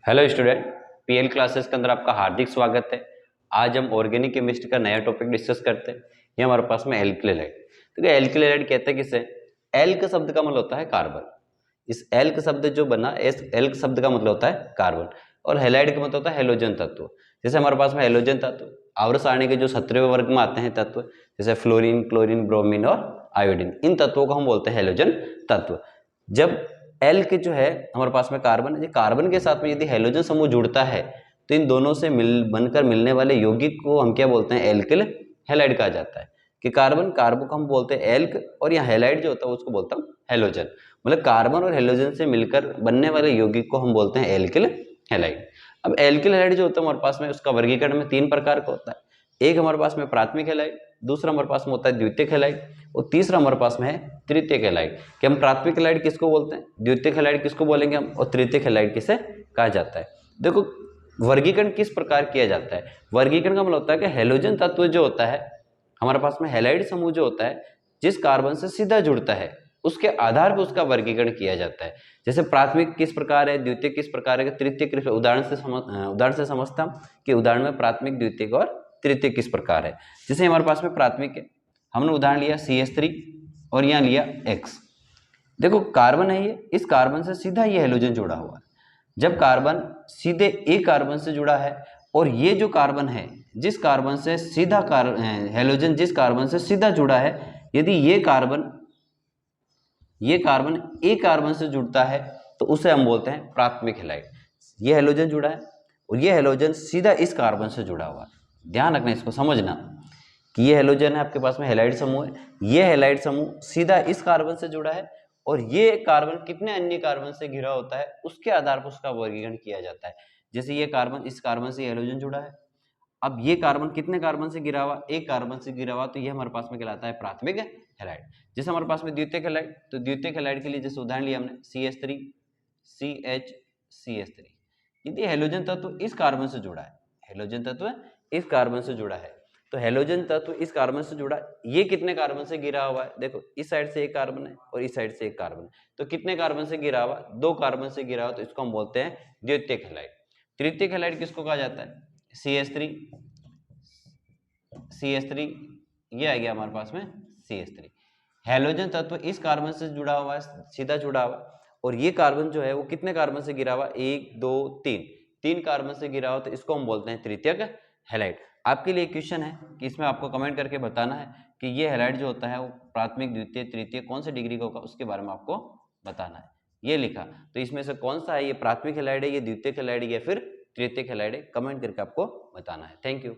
Hello student, PL classes के अंदर आपका हार्दिक स्वागत है। आज हम ऑर्गेनिक केमिस्ट्री का नया टॉपिक डिस्कस करते हैं। ये हमारे पास में एल्किल हाइड। तो एल्किल हाइड कहते हैं किसे? एल्क शब्द का मतलब होता है कार्बन। इस एल्क शब्द जो बना, इस एल्क शब्द का मतलब होता है कार्बन, और हेलाइड का मतलब होता है हेलोजन तत्व। जैसे हमारे पास में हेलोजन तत्व आवर्त सारणी के जो 17वें वर्ग में आते हैं तत्व, जैसे फ्लोरीन, क्लोरीन, ब्रोमीन और आयोडीन, इन तत्वों को हम बोलते हैं हेलोजन तत्व। जब एल्क जो है हमारे पास में कार्बन है, कार्बन के साथ में यदि हेलोजन समूह जुड़ता है तो इन दोनों से बनकर मिलने वाले यौगिक को हम क्या बोलते हैं? एल्किल हैलाइड कहा जाता है। कि कार्बन को हम बोलते हैं एल्क, और यहाँ हैलाइड जो होता है उसको बोलता हूँ हेलोजन। मतलब कार्बन और हेलोजन से मिलकर बनने वाले यौगिक को हम बोलते हैं एल्किल हैलाइड। अब एल्किल हैलाइड जो होता है हमारे पास में, उसका वर्गीकरण में 3 प्रकार का होता है। एक हमारे पास में प्राथमिक हैलाइड, दूसरा हमारे पास में होता है द्वितीयक हैलाइड, और तीसरा हमारे पास में है तृतीयक हैलाइड। कि हम प्राथमिक हैलाइड किसको बोलते हैं, द्वितीयक हैलाइड किसको बोलेंगे हम, और तृतीयक हैलाइड किसे कहा जाता है। देखो वर्गीकरण किस प्रकार किया जाता है। वर्गीकरण का मतलब होता है कि हेलोजन तत्व जो होता है हमारे पास में, हैलाइड समूह जो होता है जिस कार्बन से सीधा जुड़ता है, उसके आधार पर उसका वर्गीकरण किया जाता है। जैसे प्राथमिक किस प्रकार है, द्वितीयक किस प्रकार है, तृतीयक उदाहरण से समझता हूं कि उदाहरण में प्राथमिक, द्वितीयक और तृतीयक किस प्रकार है। जैसे हमारे पास में प्राथमिक है, हमने उदाहरण लिया CH3 और यहाँ लिया X। देखो कार्बन है ये, इस कार्बन से सीधा ये हेलोजन जुड़ा हुआ है। जब कार्बन सीधे एक कार्बन से जुड़ा है, और ये जो कार्बन है जिस कार्बन से सीधा हेलोजन जिस कार्बन से सीधा जुड़ा है, यदि ये कार्बन एक कार्बन से जुड़ता है तो उसे हम बोलते हैं प्राथमिक हैलाइड। ये हेलोजन जुड़ा है और ये हेलोजन सीधा इस कार्बन से जुड़ा हुआ है। ध्यान रखना, इसको समझना कि ये हेलोजन है आपके पास में, हैलाइड समूह है। ये हैलाइड समूह सीधा इस कार्बन से जुड़ा है, और ये कार्बन कितने अन्य कार्बन से घिरा होता है उसके आधार पर उसका वर्गीकरण किया जाता है। जैसे ये कार्बन, इस कार्बन से हेलोजन जुड़ा है। अब ये कार्बन कितने कार्बन से घिरा हुआ? एक कार्बन से घिरा हुआ, तो ये हमारे पास में कहलाता है प्राथमिक हैलाइड। जैसे हमारे पास में द्वितीयक हैलाइड, तो द्वितीयक हैलाइड के लिए जैसे उदाहरण लिया हमने CH3 CH यदि हेलोजन तत्व इस कार्बन से जुड़ा है, हेलोजन तत्व इस कार्बन से जुड़ा है, तो हेलोजन तत्व इस कार्बन से जुड़ा, ये कितने कार्बन से घिरा हुआ है? देखो इस साइड से एक कार्बन है और इस साइड से एक कार्बन है, तो कितने कार्बन से घिरा हुआ? 2 कार्बन से घिरा हुआ, तो इसको हम बोलते हैं द्वितीयक हैलाइड। तृतीयक हैलाइड किसको कहा जाता है? CH3 ये आ गया हमारे पास में CH3। हेलोजन तत्व इस कार्बन से जुड़ा हुआ है, सीधा जुड़ा हुआ, और ये कार्बन जो है वो कितने कार्बन से घिरा हुआ? 1 2 3 कार्बन से घिरा हुआ, तो इसको हम बोलते हैं तृतीयक हैलाइड। आपके लिए क्वेश्चन है कि इसमें आपको कमेंट करके बताना है कि ये हैलाइड जो होता है वो प्राथमिक, द्वितीय, तृतीय कौन से डिग्री का होगा, उसके बारे में आपको बताना है। ये लिखा, तो इसमें से कौन सा है, ये प्राथमिक हैलाइड है, ये द्वितीयक हैलाइड है, या फिर तृतीयक हैलाइड है? कमेंट करके आपको बताना है। Thank you.